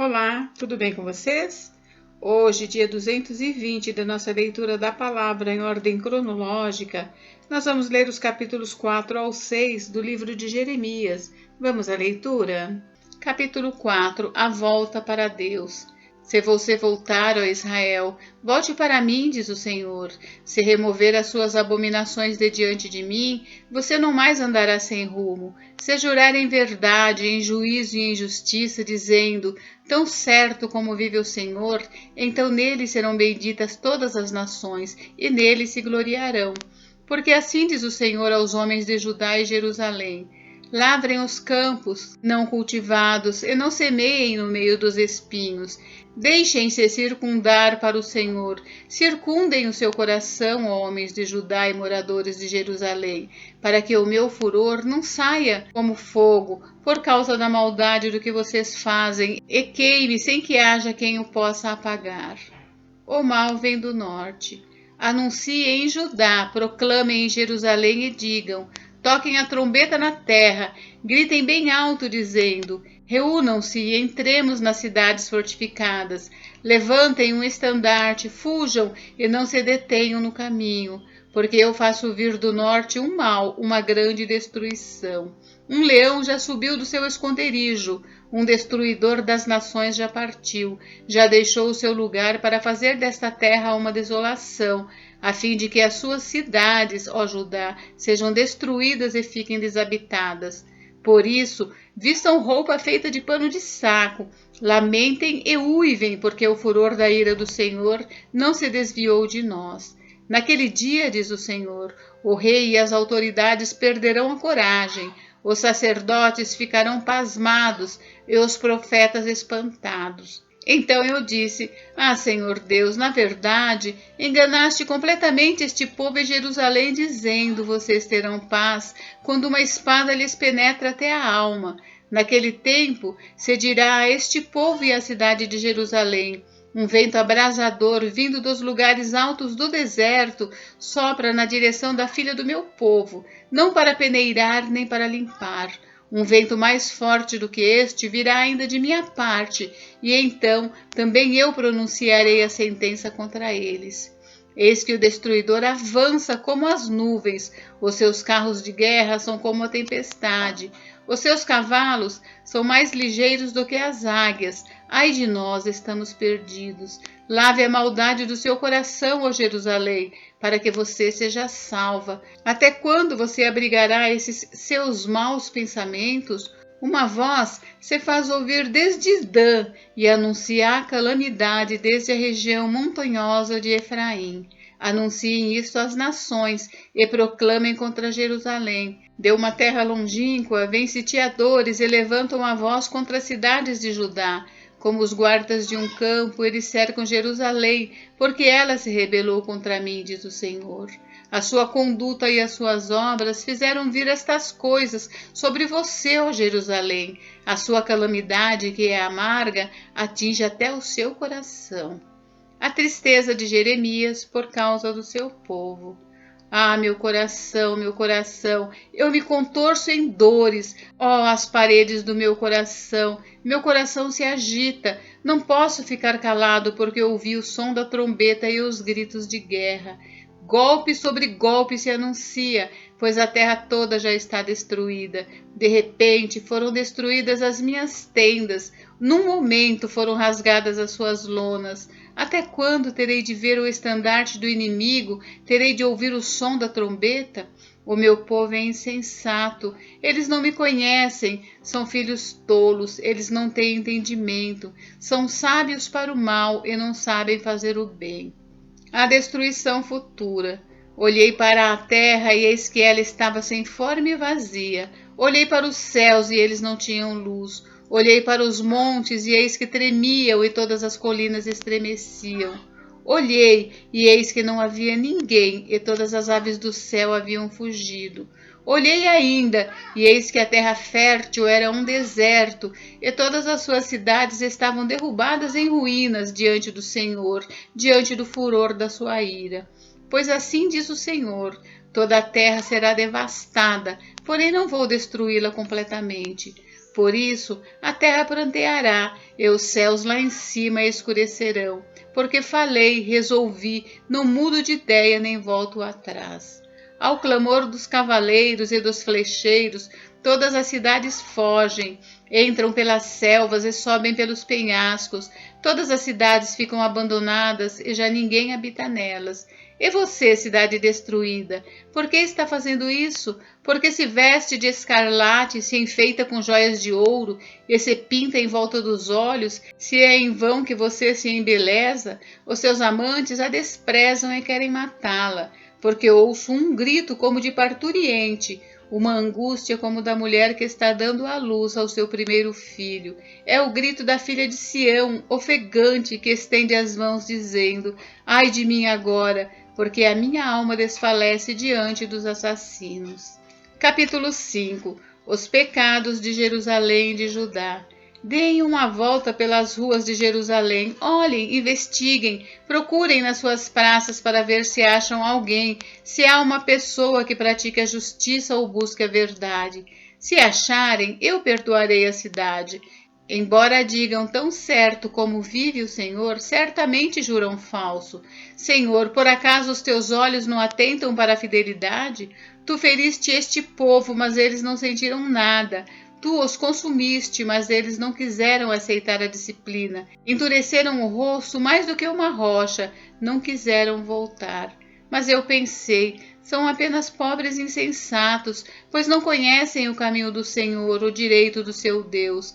Olá, tudo bem com vocês? Hoje, dia 220 da nossa leitura da palavra em ordem cronológica, nós vamos ler os capítulos 4 ao 6 do livro de Jeremias. Vamos à leitura? Capítulo 4: A volta para Deus. Se você voltar, ó Israel, volte para mim, diz o Senhor. Se remover as suas abominações de diante de mim, você não mais andará sem rumo. Se jurar em verdade, em juízo e em justiça, dizendo: tão certo como vive o Senhor, então nele serão benditas todas as nações, e nele se gloriarão. Porque assim diz o Senhor aos homens de Judá e Jerusalém: lavrem os campos não cultivados e não semeiem no meio dos espinhos. Deixem-se circundar para o Senhor. Circundem o seu coração, ó homens de Judá e moradores de Jerusalém, para que o meu furor não saia como fogo por causa da maldade do que vocês fazem e queime sem que haja quem o possa apagar. O mal vem do norte. Anunciem em Judá, proclamem em Jerusalém e digam: toquem a trombeta na terra, gritem bem alto, dizendo: reúnam-se e entremos nas cidades fortificadas. Levantem um estandarte, fujam e não se detenham no caminho, porque eu faço vir do norte um mal, uma grande destruição. Um leão já subiu do seu esconderijo, um destruidor das nações já partiu, já deixou o seu lugar para fazer desta terra uma desolação, a fim de que as suas cidades, ó Judá, sejam destruídas e fiquem desabitadas. Por isso, vistam roupa feita de pano de saco, lamentem e uivem, porque o furor da ira do Senhor não se desviou de nós. Naquele dia, diz o Senhor, o rei e as autoridades perderão a coragem, os sacerdotes ficarão pasmados e os profetas espantados. Então eu disse: ah, Senhor Deus, na verdade, enganaste completamente este povo em Jerusalém, dizendo: vocês terão paz quando uma espada lhes penetra até a alma. Naquele tempo se dirá a este povo e à cidade de Jerusalém: um vento abrasador vindo dos lugares altos do deserto sopra na direção da filha do meu povo, não para peneirar nem para limpar. Um vento mais forte do que este virá ainda de minha parte, e então também eu pronunciarei a sentença contra eles. Eis que o destruidor avança como as nuvens, os seus carros de guerra são como a tempestade, os seus cavalos são mais ligeiros do que as águias. Ai de nós, estamos perdidos. Lave a maldade do seu coração, ó Jerusalém, para que você seja salva. Até quando você abrigará esses seus maus pensamentos? Uma voz se faz ouvir desde Dan e anuncia a calamidade desde a região montanhosa de Efraim. Anunciem isto às nações e proclamem contra Jerusalém. De uma terra longínqua vêm sitiadores e levantam a voz contra as cidades de Judá. Como os guardas de um campo, eles cercam Jerusalém, porque ela se rebelou contra mim, diz o Senhor. A sua conduta e as suas obras fizeram vir estas coisas sobre você, ó Jerusalém. A sua calamidade, que é amarga, atinge até o seu coração. A tristeza de Jeremias por causa do seu povo. Ah, meu coração, eu me contorço em dores. Oh, as paredes do meu coração se agita. Não posso ficar calado porque ouvi o som da trombeta e os gritos de guerra. Golpe sobre golpe se anuncia, pois a terra toda já está destruída. De repente foram destruídas as minhas tendas. Num momento foram rasgadas as suas lonas. Até quando terei de ver o estandarte do inimigo? Terei de ouvir o som da trombeta? O meu povo é insensato, eles não me conhecem, são filhos tolos, eles não têm entendimento, são sábios para o mal e não sabem fazer o bem. A destruição futura. Olhei para a terra e eis que ela estava sem forma e vazia. Olhei para os céus e eles não tinham luz. Olhei para os montes e eis que tremiam e todas as colinas estremeciam. Olhei e eis que não havia ninguém e todas as aves do céu haviam fugido. Olhei ainda e eis que a terra fértil era um deserto e todas as suas cidades estavam derrubadas em ruínas diante do Senhor, diante do furor da sua ira. Pois assim diz o Senhor: toda a terra será devastada, porém não vou destruí-la completamente. Por isso, a terra pranteará, e os céus lá em cima escurecerão, porque falei, resolvi, não mudo de ideia nem volto atrás. Ao clamor dos cavaleiros e dos flecheiros, todas as cidades fogem, entram pelas selvas e sobem pelos penhascos, todas as cidades ficam abandonadas e já ninguém habita nelas. E você, cidade destruída, por que está fazendo isso? Porque se veste de escarlate, se enfeita com joias de ouro e se pinta em volta dos olhos, se é em vão que você se embeleza, os seus amantes a desprezam e querem matá-la, porque ouço um grito como de parturiente, uma angústia como da mulher que está dando à luz ao seu primeiro filho. É o grito da filha de Sião, ofegante, que estende as mãos dizendo: ai de mim agora, porque a minha alma desfalece diante dos assassinos. Capítulo 5. Os pecados de Jerusalém e de Judá. Deem uma volta pelas ruas de Jerusalém, olhem, investiguem, procurem nas suas praças para ver se acham alguém, se há uma pessoa que pratique a justiça ou busque a verdade. Se acharem, eu perdoarei a cidade. Embora digam tão certo como vive o Senhor, certamente juram falso. Senhor, por acaso os teus olhos não atentam para a fidelidade? Tu feriste este povo, mas eles não sentiram nada. Tu os consumiste, mas eles não quiseram aceitar a disciplina. Endureceram o rosto mais do que uma rocha, não quiseram voltar. Mas eu pensei, são apenas pobres insensatos, pois não conhecem o caminho do Senhor, o direito do seu Deus.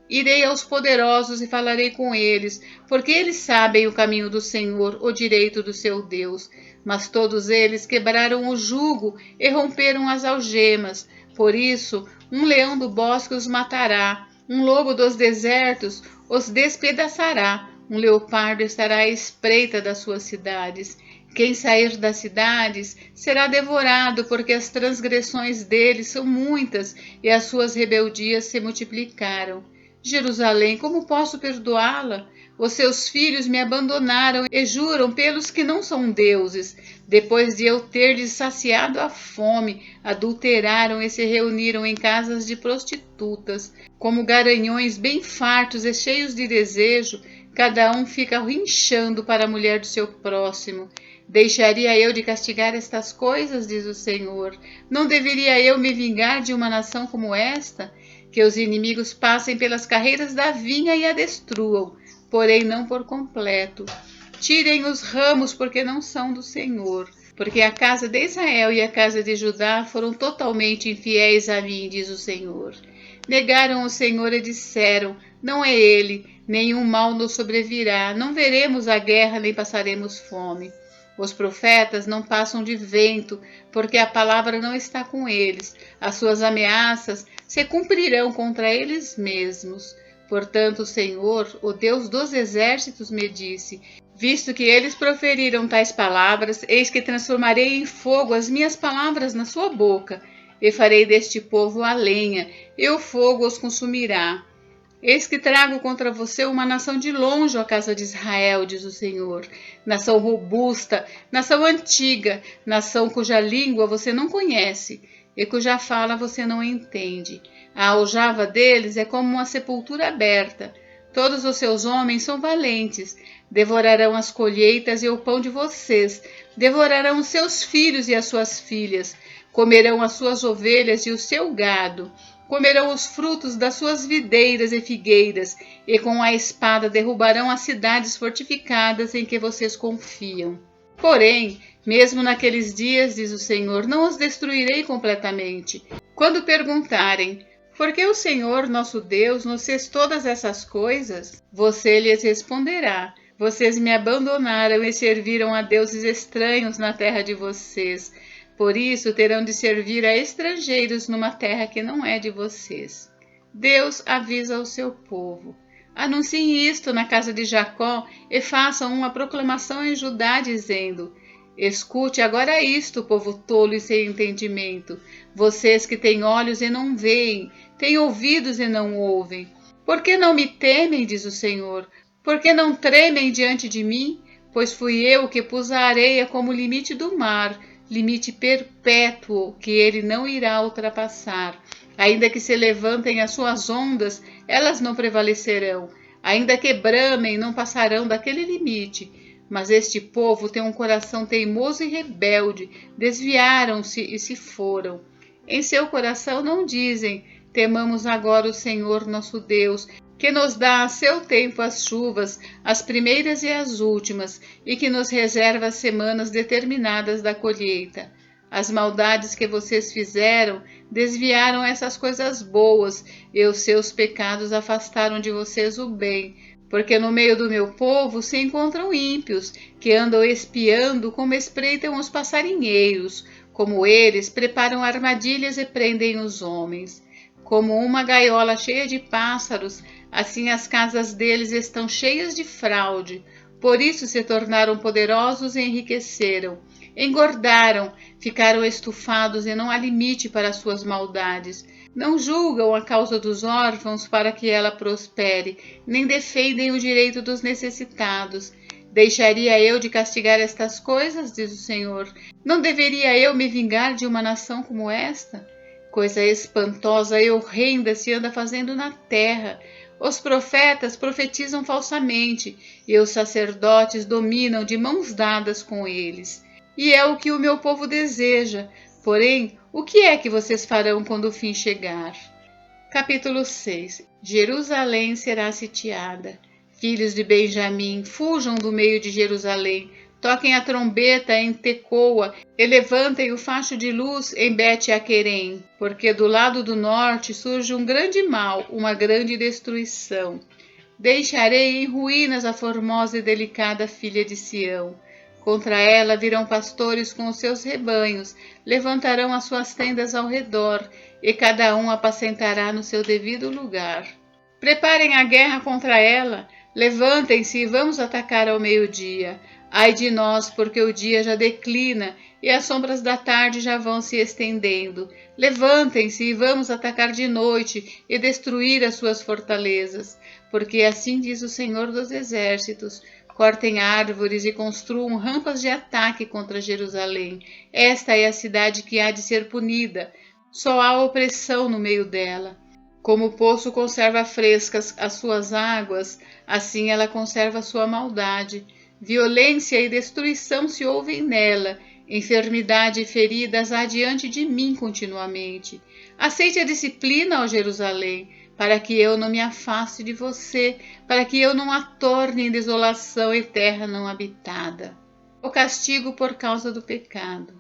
Irei aos poderosos e falarei com eles, porque eles sabem o caminho do Senhor, o direito do seu Deus. Mas todos eles quebraram o jugo e romperam as algemas. Por isso, um leão do bosque os matará, um lobo dos desertos os despedaçará, um leopardo estará à espreita das suas cidades. Quem sair das cidades será devorado, porque as transgressões deles são muitas e as suas rebeldias se multiplicaram. Jerusalém, como posso perdoá-la? Os seus filhos me abandonaram e juram pelos que não são deuses. Depois de eu ter-lhes saciado a fome, adulteraram e se reuniram em casas de prostitutas. Como garanhões bem fartos e cheios de desejo, cada um fica rinchando para a mulher do seu próximo. Deixaria eu de castigar estas coisas, diz o Senhor? Não deveria eu me vingar de uma nação como esta? Que os inimigos passem pelas carreiras da vinha e a destruam, porém não por completo. Tirem os ramos, porque não são do Senhor. Porque a casa de Israel e a casa de Judá foram totalmente infiéis a mim, diz o Senhor. Negaram o Senhor e disseram: não é ele, nenhum mal nos sobrevirá, não veremos a guerra nem passaremos fome. Os profetas não passam de vento, porque a palavra não está com eles. As suas ameaças se cumprirão contra eles mesmos. Portanto, o Senhor, o Deus dos exércitos, me disse: visto que eles proferiram tais palavras, eis que transformarei em fogo as minhas palavras na sua boca, e farei deste povo a lenha, e o fogo os consumirá. Eis que trago contra você uma nação de longe, ó casa de Israel, diz o Senhor. Nação robusta, nação antiga, nação cuja língua você não conhece e cuja fala você não entende. A aljava deles é como uma sepultura aberta. Todos os seus homens são valentes. Devorarão as colheitas e o pão de vocês. Devorarão os seus filhos e as suas filhas. Comerão as suas ovelhas e o seu gado. Comerão os frutos das suas videiras e figueiras, e com a espada derrubarão as cidades fortificadas em que vocês confiam. Porém, mesmo naqueles dias, diz o Senhor, não os destruirei completamente. Quando perguntarem: por que o Senhor, nosso Deus, nos fez todas essas coisas? Você lhes responderá: vocês me abandonaram e serviram a deuses estranhos na terra de vocês. Por isso terão de servir a estrangeiros numa terra que não é de vocês. Deus avisa ao seu povo: anunciem isto na casa de Jacó e façam uma proclamação em Judá, dizendo: escute agora isto, povo tolo e sem entendimento, vocês que têm olhos e não veem, têm ouvidos e não ouvem. Por que não me temem, diz o Senhor? Por que não tremem diante de mim? Pois fui eu que pus a areia como limite do mar, limite perpétuo que ele não irá ultrapassar. Ainda que se levantem as suas ondas, elas não prevalecerão. Ainda que bramem, não passarão daquele limite. Mas este povo tem um coração teimoso e rebelde. Desviaram-se e se foram. Em seu coração não dizem: temamos agora o Senhor nosso Deus, que nos dá a seu tempo as chuvas, as primeiras e as últimas, e que nos reserva as semanas determinadas da colheita. As maldades que vocês fizeram desviaram essas coisas boas, e os seus pecados afastaram de vocês o bem, porque no meio do meu povo se encontram ímpios, que andam espiando como espreitam os passarinheiros, como eles preparam armadilhas e prendem os homens. Como uma gaiola cheia de pássaros, assim as casas deles estão cheias de fraude. Por isso se tornaram poderosos e enriqueceram. Engordaram, ficaram estufados e não há limite para suas maldades. Não julgam a causa dos órfãos para que ela prospere, nem defendem o direito dos necessitados. Deixaria eu de castigar estas coisas, diz o Senhor? Não deveria eu me vingar de uma nação como esta? Coisa espantosa e horrenda se anda fazendo na terra. Os profetas profetizam falsamente, e os sacerdotes dominam de mãos dadas com eles. E é o que o meu povo deseja. Porém, o que é que vocês farão quando o fim chegar? Capítulo 6. Jerusalém será sitiada. Filhos de Benjamim, fujam do meio de Jerusalém. Toquem a trombeta em Tecoa e levantem o facho de luz em Bet-Aquerem, porque do lado do norte surge um grande mal, uma grande destruição. Deixarei em ruínas a formosa e delicada filha de Sião. Contra ela virão pastores com os seus rebanhos, levantarão as suas tendas ao redor, e cada um apacentará no seu devido lugar. Preparem a guerra contra ela, levantem-se e vamos atacar ao meio-dia. Ai de nós, porque o dia já declina e as sombras da tarde já vão se estendendo. Levantem-se e vamos atacar de noite e destruir as suas fortalezas, porque assim diz o Senhor dos Exércitos: cortem árvores e construam rampas de ataque contra Jerusalém. Esta é a cidade que há de ser punida. Só há opressão no meio dela. Como o poço conserva frescas as suas águas, assim ela conserva sua maldade. Violência e destruição se ouvem nela, enfermidade e feridas há diante de mim continuamente. Aceite a disciplina, ó Jerusalém, para que eu não me afaste de você, para que eu não a torne em desolação e terra não habitada. O castigo por causa do pecado.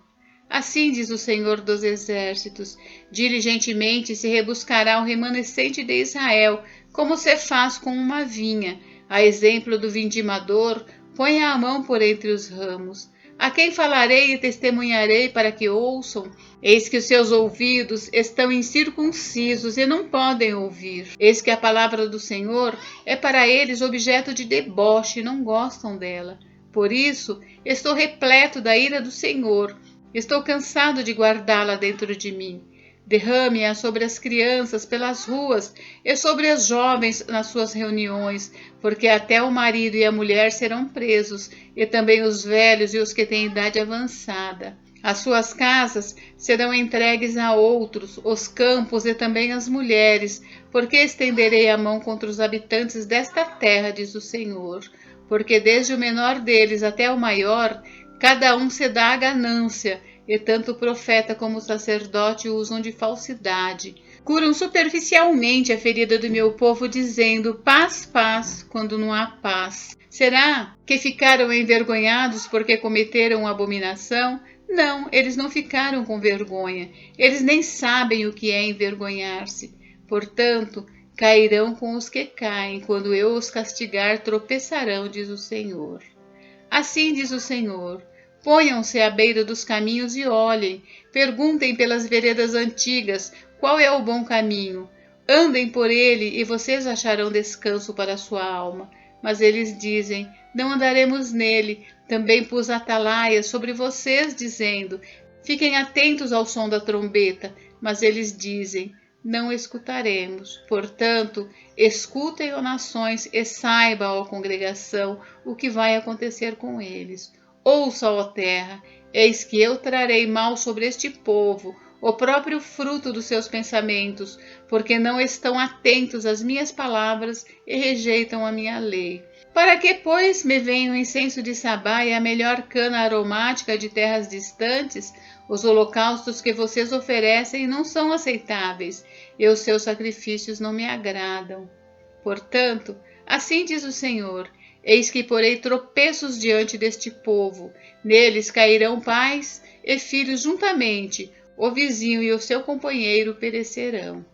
Assim diz o Senhor dos Exércitos: diligentemente se rebuscará o remanescente de Israel, como se faz com uma vinha. A exemplo do vindimador, ponha a mão por entre os ramos. A quem falarei e testemunharei para que ouçam? Eis que os seus ouvidos estão incircuncisos e não podem ouvir. Eis que a palavra do Senhor é para eles objeto de deboche e não gostam dela. Por isso, estou repleto da ira do Senhor. Estou cansado de guardá-la dentro de mim. Derrame-a sobre as crianças pelas ruas e sobre as jovens nas suas reuniões, porque até o marido e a mulher serão presos, e também os velhos e os que têm idade avançada. As suas casas serão entregues a outros, os campos e também as mulheres, porque estenderei a mão contra os habitantes desta terra, diz o Senhor. Porque desde o menor deles até o maior, cada um se dá a ganância, e tanto o profeta como o sacerdote usam de falsidade. Curam superficialmente a ferida do meu povo, dizendo paz, paz, quando não há paz. Será que ficaram envergonhados porque cometeram abominação? Não, eles não ficaram com vergonha. Eles nem sabem o que é envergonhar-se. Portanto, cairão com os que caem. Quando eu os castigar, tropeçarão, diz o Senhor. Assim diz o Senhor: ponham-se à beira dos caminhos e olhem. Perguntem pelas veredas antigas qual é o bom caminho. Andem por ele e vocês acharão descanso para a sua alma. Mas eles dizem: não andaremos nele. Também pus atalaias sobre vocês, dizendo: fiquem atentos ao som da trombeta. Mas eles dizem: não escutaremos. Portanto, escutem, ó nações, e saiba, ó congregação, o que vai acontecer com eles. Ouça, ó terra, eis que eu trarei mal sobre este povo, o próprio fruto dos seus pensamentos, porque não estão atentos às minhas palavras e rejeitam a minha lei. Para que, pois, me venha o incenso de Sabá e a melhor cana aromática de terras distantes? Os holocaustos que vocês oferecem não são aceitáveis, e os seus sacrifícios não me agradam. Portanto, assim diz o Senhor: eis que porei tropeços diante deste povo. Neles cairão pais e filhos juntamente, o vizinho e o seu companheiro perecerão.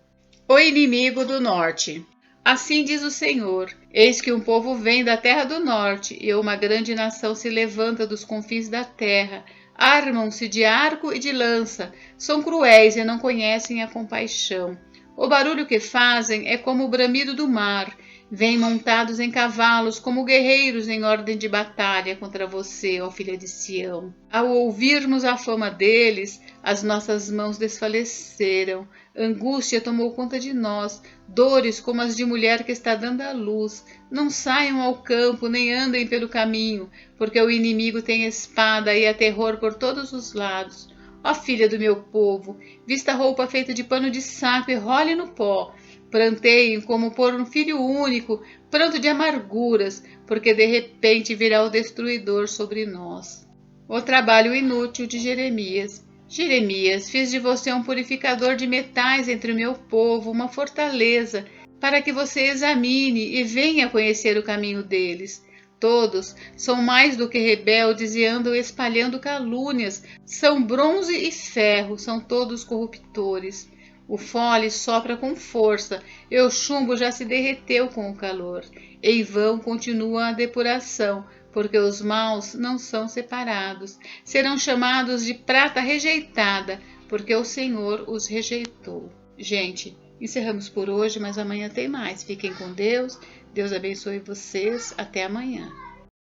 O inimigo do norte. Assim diz o Senhor: eis que um povo vem da terra do norte, e uma grande nação se levanta dos confins da terra. Armam-se de arco e de lança, são cruéis e não conhecem a compaixão. O barulho que fazem é como o bramido do mar. Vêm montados em cavalos, como guerreiros em ordem de batalha contra você, ó filha de Sião. Ao ouvirmos a fama deles, as nossas mãos desfaleceram. Angústia tomou conta de nós, dores como as de mulher que está dando à luz. Não saiam ao campo, nem andem pelo caminho, porque o inimigo tem espada e há terror por todos os lados. Ó filha do meu povo, vista roupa feita de pano de saco e role no pó. Pranteiem como por um filho único, pranto de amarguras, porque de repente virá o destruidor sobre nós. O trabalho inútil de Jeremias. Jeremias, fiz de você um purificador de metais entre o meu povo, uma fortaleza, para que você examine e venha conhecer o caminho deles. Todos são mais do que rebeldes e andam espalhando calúnias, são bronze e ferro, são todos corruptores. O fole sopra com força, e o chumbo já se derreteu com o calor. Em vão continua a depuração, porque os maus não são separados. Serão chamados de prata rejeitada, porque o Senhor os rejeitou. Gente, encerramos por hoje, mas amanhã tem mais. Fiquem com Deus. Deus abençoe vocês. Até amanhã.